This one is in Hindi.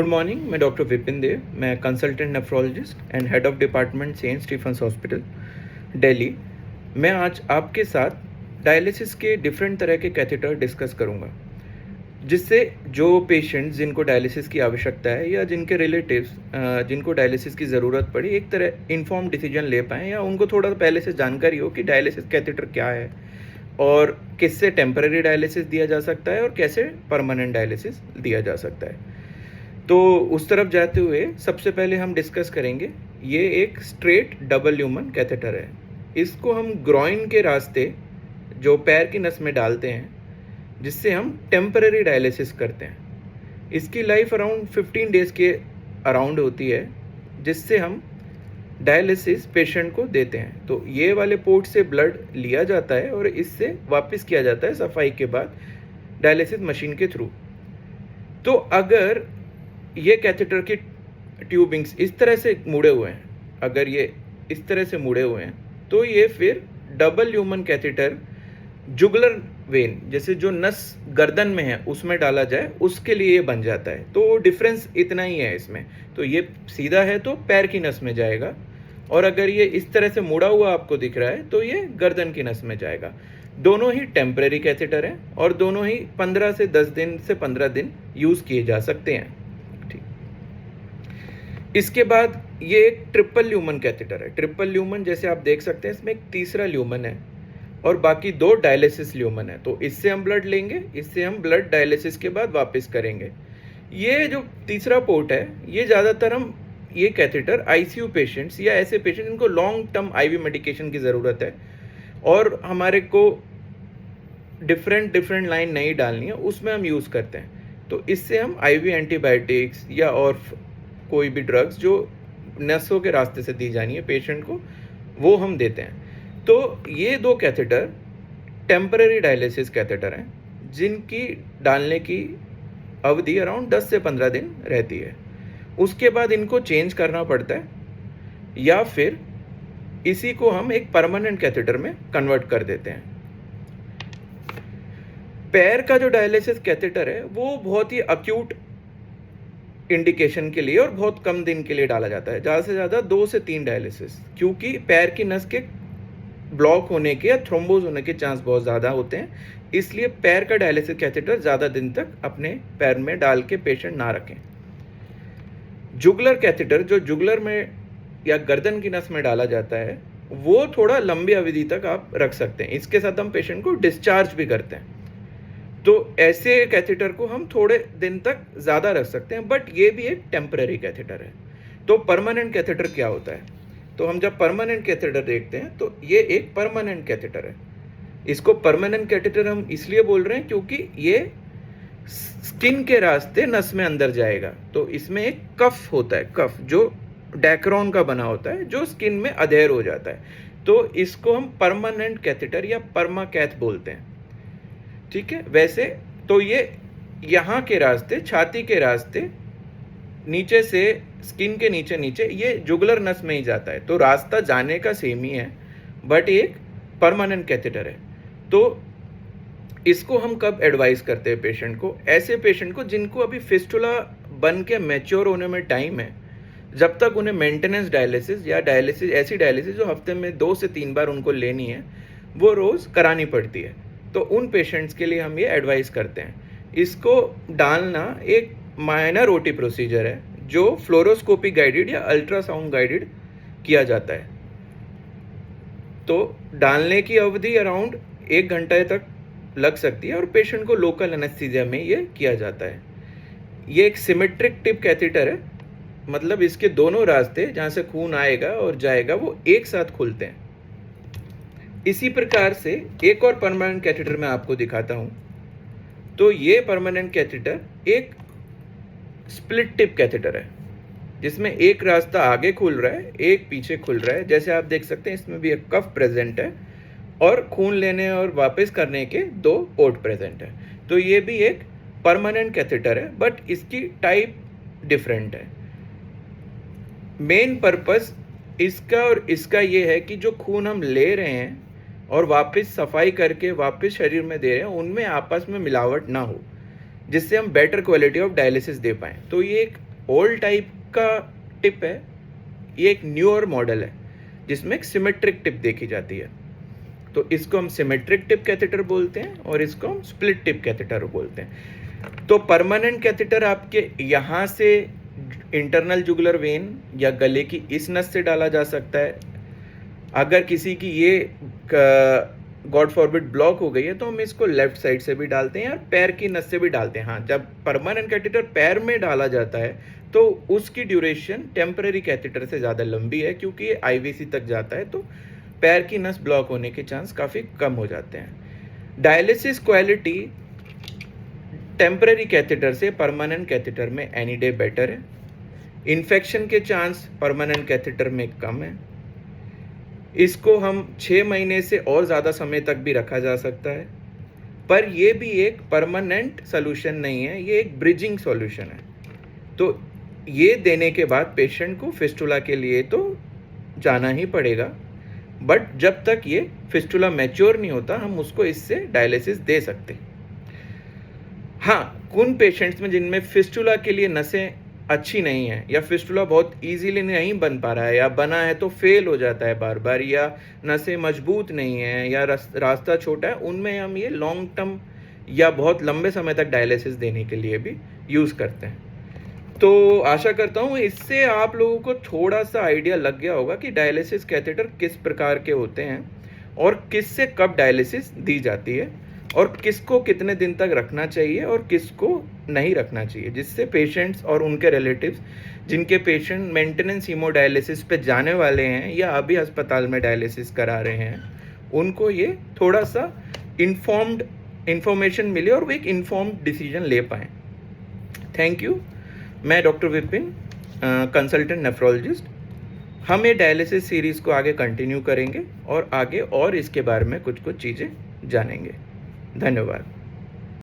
Good morning. मैं डॉक्टर विपिन देव, मैं consultant nephrologist and head of department saint Stephen's hospital Delhi. मैं आज आपके साथ डायलिसिस के डिफरेंट तरह के कैथेटर डिस्कस करूंगा, जिससे जो पेशेंट्स जिनको डायलिसिस की आवश्यकता है या जिनके रिलेटिव्स जिनको डायलिसिस की ज़रूरत पड़ी, एक तरह इन्फॉर्म डिसीजन ले पाएँ या उनको थोड़ा पहले से जानकारी हो कि डायलिसिस कैथेटर क्या है और किससे टेम्पररी डायलिसिस दिया जा सकता है और कैसे परमानेंट डायलिसिस दिया जा सकता है। तो उस तरफ जाते हुए सबसे पहले हम डिस्कस करेंगे, ये एक स्ट्रेट डबल ल्यूमन कैथेटर है। इसको हम ग्रॉइन के रास्ते जो पैर की नस में डालते हैं, जिससे हम टेम्पररी डायलिसिस करते हैं। इसकी लाइफ अराउंड 15 डेज़ के अराउंड होती है, जिससे हम डायलिसिस पेशेंट को देते हैं। तो ये वाले पोर्ट से ब्लड लिया जाता है और इससे वापस किया जाता है सफाई के बाद डायलिसिस मशीन के थ्रू। तो अगर ये कैथेटर की ट्यूबिंग्स इस तरह से मुड़े हुए हैं, अगर ये इस तरह से मुड़े हुए हैं, तो ये फिर double lumen catheter jugular vein, जैसे जो नस गर्दन में है उसमें डाला जाए, उसके लिए ये बन जाता है। तो डिफरेंस इतना ही है इसमें। तो ये सीधा है तो पैर की नस में जाएगा, और अगर ये इस तरह से मुड़ा हुआ आपको दिख रहा है तो ये गर्दन की नस में जाएगा। दोनों ही टेम्परेरी कैथेटर हैं और दोनों ही 15 से 10 दिन से 15 दिन यूज़ किए जा सकते हैं। इसके बाद ये एक ट्रिपल ल्यूमन कैथेटर है। ट्रिपल ल्यूमन जैसे आप देख सकते हैं, इसमें एक तीसरा ल्यूमन है और बाकी 2 डायलिसिस ल्यूमन है। तो इससे हम ब्लड लेंगे, इससे हम ब्लड डायलिसिस के बाद वापस करेंगे। ये जो तीसरा पोर्ट है, ये ज़्यादातर हम ये कैथेटर आईसीयू पेशेंट्स या ऐसे पेशेंट जिनको लॉन्ग टर्म आईवी मेडिकेशन की ज़रूरत है और हमारे को डिफरेंट लाइन नहीं डालनी है, उसमें हम यूज़ करते हैं। तो इससे हम आईवी एंटीबायोटिक्स या और कोई भी ड्रग्स जो नसों के रास्ते से दी जानी है पेशेंट को, वो हम देते हैं। तो ये 2 कैथेटर टेम्पररी डायलिसिस कैथेटर हैं, जिनकी डालने की अवधि अराउंड 10 से 15 दिन रहती है। उसके बाद इनको चेंज करना पड़ता है या फिर इसी को हम एक परमानेंट कैथेटर में कन्वर्ट कर देते हैं। पैर का जो डायलिसिस कैथेटर है वो बहुत ही अक्यूट इंडिकेशन के लिए और बहुत कम दिन के लिए डाला जाता है, ज़्यादा से ज़्यादा 2 से 3 डायलिसिस, क्योंकि पैर की नस के ब्लॉक होने के या थ्रोम्बोज होने के चांस बहुत ज़्यादा होते हैं। इसलिए पैर का डायलिसिस कैथेटर ज़्यादा दिन तक अपने पैर में डाल के पेशेंट ना रखें। जुगलर कैथेटर जो जुगलर में या गर्दन की नस में डाला जाता है, वो थोड़ा लंबी अवधि तक आप रख सकते हैं। इसके साथ हम पेशेंट को डिस्चार्ज भी करते हैं। तो ऐसे कैथेटर को हम थोड़े दिन तक ज़्यादा रख सकते हैं, बट ये भी एक टेम्पररी कैथेटर है। तो परमानेंट कैथेटर क्या होता है? तो हम जब परमानेंट कैथेटर देखते हैं तो ये एक परमानेंट कैथेटर है। इसको परमानेंट कैथेटर हम इसलिए बोल रहे हैं क्योंकि ये स्किन के रास्ते नस में अंदर जाएगा। तो इसमें एक कफ होता है, कफ जो डैक्रॉन का बना होता है, जो स्किन में अधेर हो जाता है। तो इसको हम परमानेंट कैथेटर या परमाकैथ बोलते हैं। ठीक है। वैसे तो ये यहाँ के रास्ते, छाती के रास्ते, नीचे से स्किन के नीचे ये जुगलर नस में ही जाता है। तो रास्ता जाने का सेम ही है, बट एक परमानेंट कैथेटर है। तो इसको हम कब एडवाइस करते हैं पेशेंट को? ऐसे पेशेंट को जिनको अभी फिस्टुला बन के मैच्योर होने में टाइम है, जब तक उन्हें मेंटेनेंस डायलिसिस या डायलिसिस, ऐसी डायलिसिस जो हफ्ते में 2 से 3 बार उनको लेनी है, वो रोज़ करानी पड़ती है। तो उन पेशेंट्स के लिए हम ये एडवाइस करते हैं। इसको डालना एक माइनर ओटी प्रोसीजर है, जो फ्लोरोस्कोपी गाइडेड या अल्ट्रासाउंड गाइडेड किया जाता है। तो डालने की अवधि अराउंड 1 घंटे तक लग सकती है और पेशेंट को लोकल एनेस्थीसिया में ये किया जाता है। ये एक सिमेट्रिक टिप कैथेटर है, मतलब इसके दोनों रास्ते जहाँ से खून आएगा और जाएगा वो एक साथ खुलते हैं। इसी प्रकार से एक और परमानेंट कैथेटर मैं आपको दिखाता हूँ। तो ये परमानेंट कैथेटर एक स्प्लिट टिप कैथेटर है, जिसमें एक रास्ता आगे खुल रहा है, एक पीछे खुल रहा है। जैसे आप देख सकते हैं, इसमें भी एक कफ प्रेजेंट है और खून लेने और वापस करने के 2 पोर्ट प्रेजेंट है। तो ये भी एक परमानेंट कैथेटर है, बट इसकी टाइप डिफरेंट है। मेन पर्पस इसका और इसका ये है कि जो खून हम ले रहे हैं और वापस सफाई करके वापस शरीर में दे रहे हैं, उनमें आपस में मिलावट ना हो, जिससे हम बेटर क्वालिटी ऑफ डायलिसिस दे पाएँ। तो ये एक ओल्ड टाइप का टिप है, ये एक न्यूअर मॉडल है जिसमें एक सिमेट्रिक टिप देखी जाती है। तो इसको हम सिमेट्रिक टिप कैथेटर बोलते हैं और इसको हम स्प्लिट टिप कैथेटर बोलते हैं। तो परमानेंट कैथेटर आपके यहाँ से इंटरनल जुगुलर वेन या गले की इस नस से डाला जा सकता है। अगर किसी की ये गॉड फॉरबिड ब्लॉक हो गई है तो हम इसको लेफ्ट साइड से भी डालते हैं और पैर की नस से भी डालते हैं। हाँ, जब परमानेंट कैथेटर पैर में डाला जाता है तो उसकी ड्यूरेशन टेम्पररी कैथेटर से ज़्यादा लंबी है, क्योंकि ये आईवीसी तक जाता है तो पैर की नस ब्लॉक होने के चांस काफ़ी कम हो जाते हैं। डायलिसिस क्वालिटी टेम्पररी कैथेटर से परमानेंट कैथेटर में एनी डे बेटर है। इन्फेक्शन के चांस परमानेंट कैथेटर में कम है। इसको हम 6 महीने से और ज़्यादा समय तक भी रखा जा सकता है, पर ये भी एक परमानेंट सोल्यूशन नहीं है, ये एक ब्रिजिंग सॉल्यूशन है। तो ये देने के बाद पेशेंट को फिस्टुला के लिए तो जाना ही पड़ेगा, बट जब तक ये फिस्टुला मैच्योर नहीं होता हम उसको इससे डायलिसिस दे सकते हैं। हाँ, उन पेशेंट्स में जिनमें फिस्टुला के लिए नसें अच्छी नहीं है या फिस्टुला बहुत इजीली नहीं बन पा रहा है या बना है तो फेल हो जाता है बार बार, या नसें मजबूत नहीं है या रास्ता छोटा है, उनमें हम ये लॉन्ग टर्म या बहुत लंबे समय तक डायलिसिस देने के लिए भी यूज़ करते हैं। तो आशा करता हूँ इससे आप लोगों को थोड़ा सा आइडिया लग गया होगा कि डायलिसिस कैथेटर किस प्रकार के होते हैं और किससे कब डायलिसिस दी जाती है और किसको कितने दिन तक रखना चाहिए और किसको नहीं रखना चाहिए, जिससे पेशेंट्स और उनके रिलेटिव्स जिनके पेशेंट मेंटेनेंस हीमोडायलिसिस पे जाने वाले हैं या अभी अस्पताल में डायलिसिस करा रहे हैं, उनको ये थोड़ा सा इन्फॉर्मेशन मिले और वो एक इन्फॉर्म्ड डिसीजन ले पाएँ। Thank you. मैं डॉक्टर विपिन, कंसल्टेंट नेफ्रोलॉजिस्ट। हम ये डायलिसिस सीरीज़ को आगे कंटिन्यू करेंगे और आगे और इसके बारे में कुछ चीज़ें जानेंगे। धन्यवाद।